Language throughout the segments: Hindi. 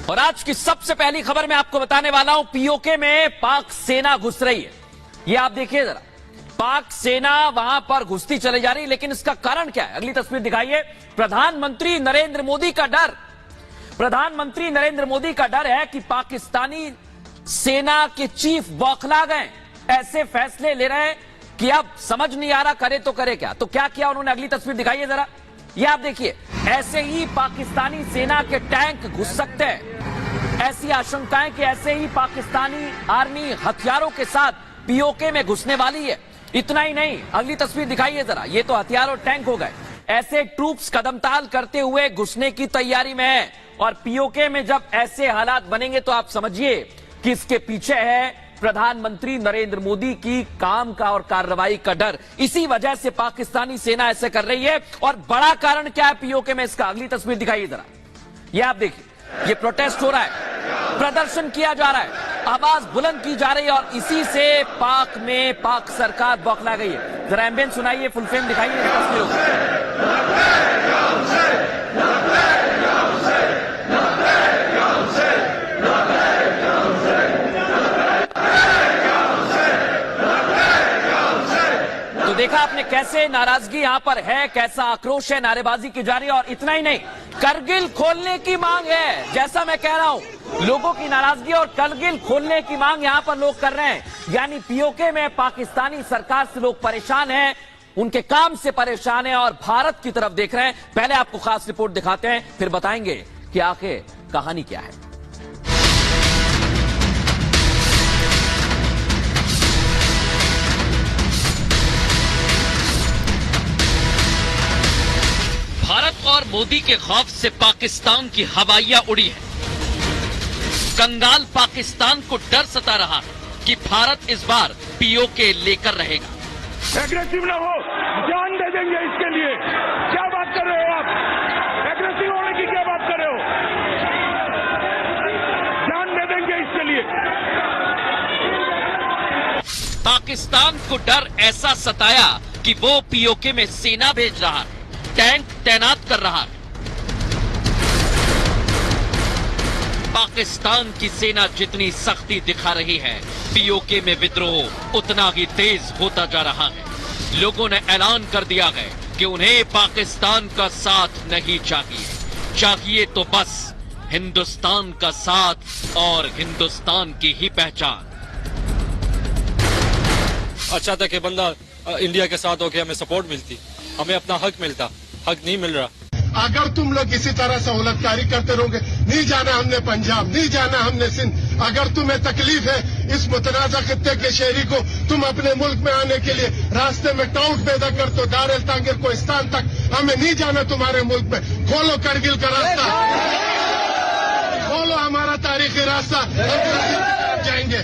और आज की सबसे पहली खबर मैं आपको बताने वाला हूं, पीओके में पाक सेना घुस रही है। ये आप देखिए जरा, पाक सेना वहां पर घुसती चली जा रही है, लेकिन इसका कारण क्या है? अगली तस्वीर दिखाइए। प्रधानमंत्री नरेंद्र मोदी का डर, प्रधानमंत्री नरेंद्र मोदी का डर है कि पाकिस्तानी सेना के चीफ बौखला गए, ऐसे फैसले ले रहे हैं कि अब समझ नहीं आ रहा करे तो करे क्या। तो क्या किया उन्होंने? अगली तस्वीर दिखाइए जरा, ये आप देखिए। ऐसे ही पाकिस्तानी सेना के टैंक घुस सकते हैं, ऐसी आशंकाएं कि ऐसे ही पाकिस्तानी आर्मी हथियारों के साथ पीओके में घुसने वाली है। इतना ही नहीं, अगली तस्वीर दिखाइए जरा, ये तो हथियार और टैंक हो गए। ऐसे ट्रूप्स कदमताल करते हुए घुसने की तैयारी में है, और पीओके में जब ऐसे हालात बनेंगे तो आप समझिए कि इसके पीछे है प्रधानमंत्री नरेंद्र मोदी की काम का और कार्रवाई का डर। इसी वजह से पाकिस्तानी सेना ऐसे कर रही है। और बड़ा कारण क्या है पीओके में इसका? अगली तस्वीर दिखाइए जरा, ये आप देखिए, ये प्रोटेस्ट हो रहा है, प्रदर्शन किया जा रहा है, आवाज बुलंद की जा रही है, और इसी से पाक में पाक सरकार बौखला गई है। जरा एम्बियंस सुनाइए, फुल फ्रेम दिखाइए तस्वीरों को। तो देखा आपने कैसे नाराजगी यहां पर है, कैसा आक्रोश है, नारेबाजी की जा रही है। और इतना ही नहीं, करगिल खोलने की मांग है। जैसा मैं कह रहा हूं, लोगों की नाराजगी और करगिल खोलने की मांग यहां पर लोग कर रहे हैं। यानी पीओके में पाकिस्तानी सरकार से लोग परेशान हैं, उनके काम से परेशान हैं और भारत की तरफ देख रहे हैं। पहले आपको खास रिपोर्ट दिखाते हैं, फिर बताएंगे कि आखिर कहानी क्या है। भारत और मोदी के खौफ से पाकिस्तान की हवाइयां उड़ी है। कंगाल पाकिस्तान को डर सता रहा है कि भारत इस बार पीओके लेकर रहेगा। एग्रेसिव ना हो, जान दे देंगे इसके लिए। क्या बात कर रहे हो आप? एग्रेसिव होने की क्या बात कर रहे हो? जान दे देंगे इसके लिए। पाकिस्तान को डर ऐसा सताया कि वो पीओके में सेना भेज रहा है, टैंक तैनात कर रहा है। पाकिस्तान की सेना जितनी सख्ती दिखा रही है, पीओके में विद्रोह उतना ही तेज होता जा रहा है। लोगों ने ऐलान कर दिया है कि उन्हें पाकिस्तान का साथ नहीं चाहिए, चाहिए तो बस हिंदुस्तान का साथ और हिंदुस्तान की ही पहचान। अच्छा था कि बंदा इंडिया के साथ होकर हमें सपोर्ट मिलती, हमें अपना हक मिलता, हक नहीं मिल रहा। अगर तुम लोग इसी तरह सहूलतकारी करते रहोगे, नहीं जाना हमने पंजाब, नहीं जाना हमने सिंध। अगर तुम्हें तकलीफ है इस मुतनाज़ा खित्ते के शहरी को तुम अपने मुल्क में आने के लिए रास्ते में टाउट पैदा कर दो, दारेल तांगिर कोहिस्तान तक, हमें नहीं जाना तुम्हारे मुल्क में। खोलो करगिल का रास्ता, खोलो हमारा तारीखी रास्ता, हम जाएंगे।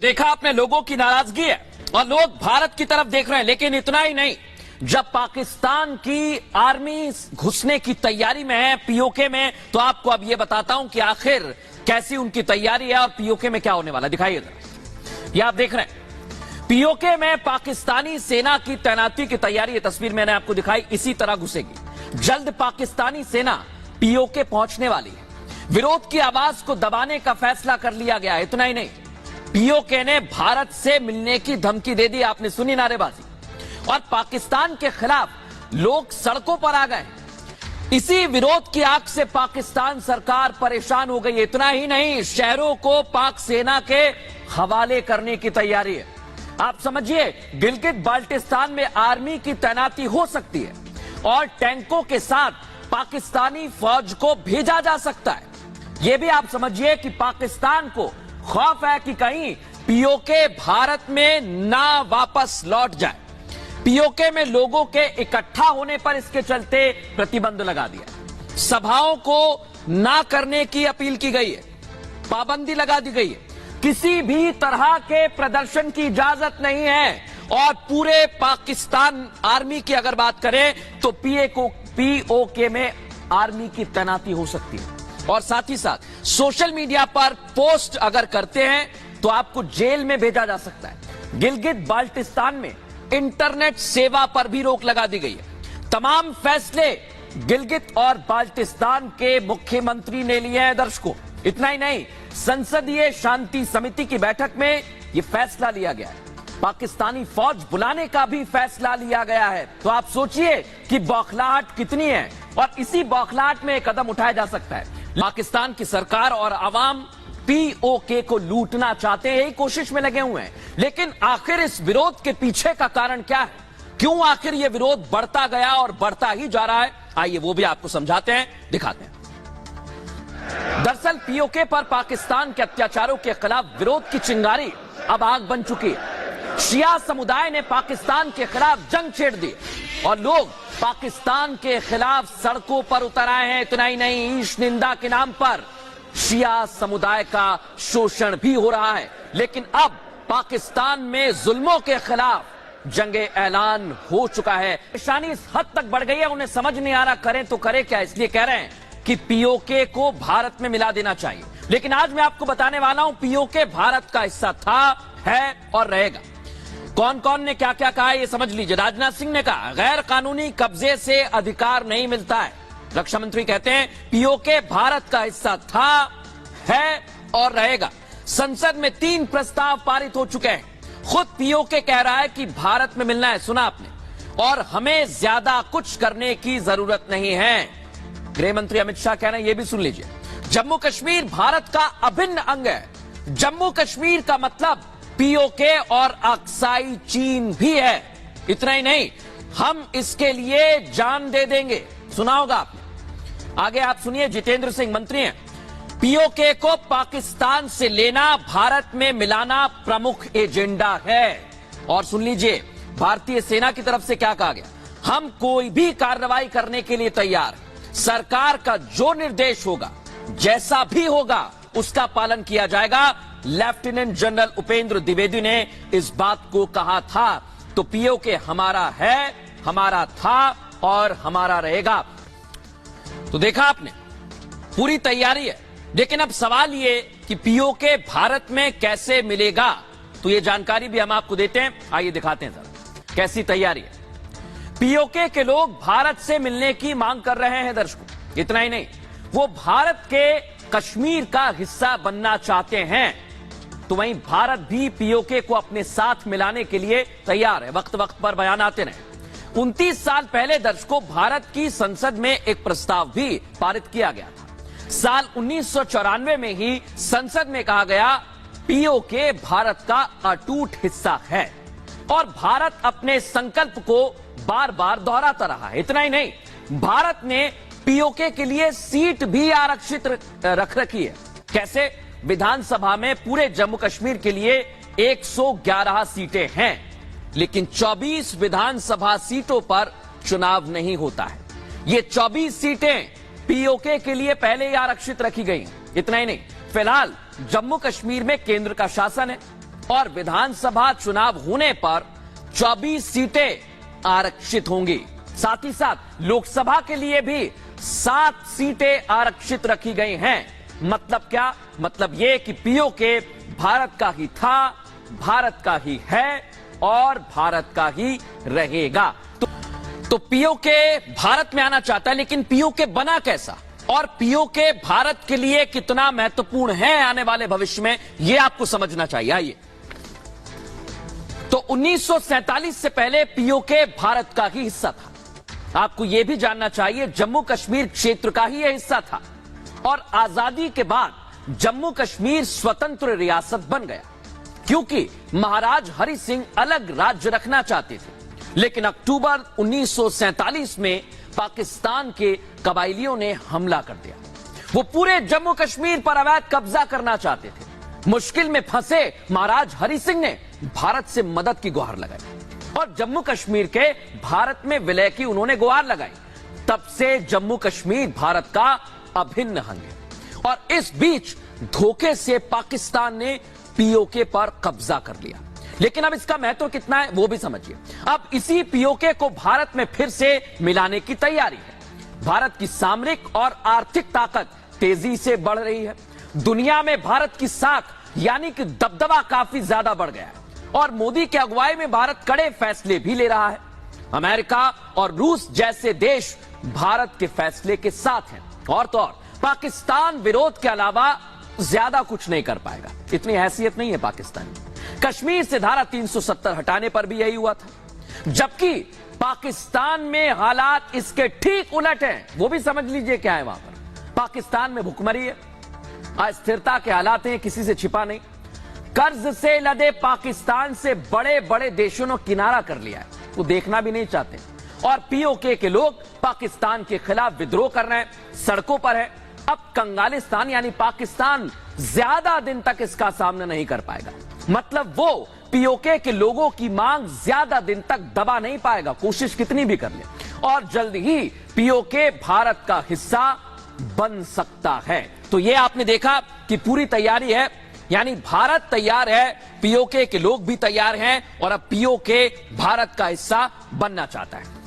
देखा आपने, लोगों की नाराजगी है और लोग भारत की तरफ देख रहे हैं। लेकिन इतना ही नहीं, जब पाकिस्तान की आर्मी घुसने की तैयारी में है पीओके में, तो आपको अब यह बताता हूं कि आखिर कैसी उनकी तैयारी है और पीओके में क्या होने वाला। दिखाइए जरा, यह आप देख रहे हैं, पीओके में पाकिस्तानी सेना की तैनाती की तैयारी। ये तस्वीर मैंने आपको दिखाई, इसी तरह घुसेगी। जल्द पाकिस्तानी सेना पीओके पहुंचने वाली है। विरोध की आवाज को दबाने का फैसला कर लिया गया है। इतना ही नहीं, पीओके ने भारत से मिलने की धमकी दे दी। आपने सुनी नारेबाजी, और पाकिस्तान के खिलाफ लोग सड़कों पर आ गए। इसी विरोध की आग से पाकिस्तान सरकार परेशान हो गई। इतना ही नहीं, शहरों को पाक सेना के हवाले करने की तैयारी है। आप समझिए, गिलगित बाल्टिस्तान में आर्मी की तैनाती हो सकती है और टैंकों के साथ पाकिस्तानी फौज को भेजा जा सकता है। यह भी आप समझिए कि पाकिस्तान को खौफ है कि कहीं पीओके भारत में ना वापस लौट जाए। पीओके में लोगों के इकट्ठा होने पर इसके चलते प्रतिबंध लगा दिया। सभाओं को ना करने की अपील की गई है, पाबंदी लगा दी गई है। किसी भी तरह के प्रदर्शन की इजाजत नहीं है। और पूरे पाकिस्तान आर्मी की अगर बात करें तो पीओके में आर्मी की तैनाती हो सकती है। और साथ ही साथ सोशल मीडिया पर पोस्ट अगर करते हैं तो आपको जेल में भेजा जा सकता है। गिलगित बाल्टिस्तान में इंटरनेट सेवा पर भी रोक लगा दी गई है। तमाम फैसले गिलगित और बाल्टिस्तान के मुख्यमंत्री ने लिए हैं दर्शकों। इतना ही नहीं, संसदीय शांति समिति की बैठक में यह फैसला लिया गया है। पाकिस्तानी फौज बुलाने का भी फैसला लिया गया है। तो आप सोचिए कि बौखलाहट कितनी है, और इसी बौखलाहट में एक कदम उठाया जा सकता है। पाकिस्तान की सरकार और आवाम पीओके को लूटना चाहते हैं, यही कोशिश में लगे हुए हैं। लेकिन आखिर इस विरोध के पीछे का कारण क्या है? क्यों आखिर यह विरोध बढ़ता गया और बढ़ता ही जा रहा है? आइए वो भी आपको समझाते हैं, दिखाते हैं। दरअसल पीओके पर पाकिस्तान के अत्याचारों के खिलाफ विरोध की चिंगारी अब आग बन चुकी है। शिया समुदाय ने पाकिस्तान के खिलाफ जंग छेड़ दी और लोग पाकिस्तान के खिलाफ सड़कों पर उतर आए हैं। इतना ही नहीं, ईश निंदा के नाम पर शिया समुदाय का शोषण भी हो रहा है। लेकिन अब पाकिस्तान में जुल्मों के खिलाफ जंगे ऐलान हो चुका है। परेशानी इस हद तक बढ़ गई है, उन्हें समझ नहीं आ रहा करें तो करें क्या। इसलिए कह रहे हैं कि पीओके को भारत में मिला देना चाहिए। लेकिन आज मैं आपको बताने वाला हूं, पीओके भारत का हिस्सा था, है और रहेगा। कौन कौन ने क्या क्या कहा है ये समझ लीजिए। राजनाथ सिंह ने कहा गैर कानूनी कब्जे से अधिकार नहीं मिलता है। रक्षा मंत्री कहते हैं पीओके भारत का हिस्सा था, है और रहेगा। संसद में 3 प्रस्ताव पारित हो चुके हैं। खुद पीओके कह रहा है कि भारत में मिलना है, सुना आपने, और हमें ज्यादा कुछ करने की जरूरत नहीं है। गृह मंत्री अमित शाह कह रहे हैं, यह भी सुन लीजिए, जम्मू कश्मीर भारत का अभिन्न अंग है। जम्मू कश्मीर का मतलब पीओके और अक्साई चीन भी है। इतना ही नहीं, हम इसके लिए जान दे देंगे। सुना होगा आपने। आगे आप सुनिए, जितेंद्र सिंह मंत्री हैं, पीओके को पाकिस्तान से लेना, भारत में मिलाना प्रमुख एजेंडा है। और सुन लीजिए भारतीय सेना की तरफ से क्या कहा गया, हम कोई भी कार्रवाई करने के लिए तैयार हैं। सरकार का जो निर्देश होगा, जैसा भी होगा, उसका पालन किया जाएगा। लेफ्टिनेंट जनरल उपेंद्र द्विवेदी ने इस बात को कहा था। तो पीओके हमारा है, हमारा था और हमारा रहेगा। तो देखा आपने, पूरी तैयारी है। लेकिन अब सवाल ये कि पीओके भारत में कैसे मिलेगा, तो ये जानकारी भी हम आपको देते हैं। आइए दिखाते हैं जरा कैसी तैयारी है। पीओके के लोग भारत से मिलने की मांग कर रहे हैं दर्शकों। इतना ही नहीं, वो भारत के कश्मीर का हिस्सा बनना चाहते हैं। तो वहीं भारत भी पीओके को अपने साथ मिलाने के लिए तैयार है। वक्त वक्त पर बयान आते रहे। 29 साल पहले दर्शकों भारत की संसद में एक प्रस्ताव भी पारित किया गया था। साल 1994 में ही संसद में कहा गया पीओके भारत का अटूट हिस्सा है और भारत अपने संकल्प को बार बार दोहराता रहा है। इतना ही नहीं, भारत ने पीओके के लिए सीट भी आरक्षित रख रखी है। कैसे? विधानसभा में पूरे जम्मू कश्मीर के लिए 111 सीटें हैं, लेकिन 24 विधानसभा सीटों पर चुनाव नहीं होता है। ये 24 सीटें पीओके के लिए पहले ही आरक्षित रखी गई हैं। इतना ही नहीं, फिलहाल जम्मू कश्मीर में केंद्र का शासन है और विधानसभा चुनाव होने पर 24 सीटें आरक्षित होंगी। साथ ही साथ लोकसभा के लिए भी 7 सीटें आरक्षित रखी गई हैं। मतलब क्या? मतलब यह कि पीओके भारत का ही था, भारत का ही है और भारत का ही रहेगा। तो पीओके भारत में आना चाहता है, लेकिन पीओके बना कैसा और पीओके भारत के लिए कितना महत्वपूर्ण है आने वाले भविष्य में, यह आपको समझना चाहिए। आइए, तो 1947 से पहले पीओके भारत का ही हिस्सा था। आपको यह भी जानना चाहिए जम्मू कश्मीर क्षेत्र का ही यह हिस्सा था और आजादी के बाद जम्मू कश्मीर स्वतंत्र रियासत बन गया, क्योंकि महाराज हरि सिंह अलग राज्य रखना चाहते थे। लेकिन अक्टूबर 1947 में पाकिस्तान के कबायलियों ने हमला कर दिया। वो पूरे जम्मू कश्मीर पर अवैध कब्जा करना चाहते थे। मुश्किल में फंसे महाराज हरि सिंह ने भारत से मदद की गुहार लगाई और जम्मू कश्मीर के भारत में विलय की उन्होंने गुहार लगाई। तब से जम्मू कश्मीर भारत का अभिन्न अंग है और इस बीच धोखे से पाकिस्तान ने पीओके पर कब्जा कर लिया। लेकिन अब इसका महत्व कितना है वो भी समझिए। अब इसी पीओके को भारत में फिर से मिलाने की तैयारी है। भारत की सामरिक और आर्थिक ताकत तेजी से बढ़ रही है। दुनिया में भारत की साख यानी कि दबदबा काफी ज्यादा बढ़ गया है और मोदी की अगुवाई में भारत कड़े फैसले भी ले रहा है। अमेरिका और रूस जैसे देश भारत के फैसले के साथ हैं और तो और पाकिस्तान विरोध के अलावा ज्यादा कुछ नहीं कर पाएगा। इतनी हैसियत नहीं है पाकिस्तान में। कश्मीर से धारा 370 हटाने पर भी यही हुआ था, जबकि पाकिस्तान में हालात इसके ठीक उलट हैं। वो भी समझ लीजिए क्या है वहां पर। पाकिस्तान में भुखमरी है, अस्थिरता के हालात हैं, किसी से छिपा नहीं। कर्ज से लदे पाकिस्तान से बड़े बड़े देशों ने किनारा कर लिया है, वो देखना भी नहीं चाहते। और पीओके के लोग पाकिस्तान के खिलाफ विद्रोह कर रहे हैं, सड़कों पर है। अब कंगालिस्तान यानी पाकिस्तान ज्यादा दिन तक इसका सामना नहीं कर पाएगा। मतलब वो पीओके के लोगों की मांग ज्यादा दिन तक दबा नहीं पाएगा, कोशिश कितनी भी कर ले। और जल्द ही पीओके भारत का हिस्सा बन सकता है। तो ये आपने देखा कि पूरी तैयारी है, यानी भारत तैयार है, पीओके के लोग भी तैयार हैं और अब पीओके भारत का हिस्सा बनना चाहता है।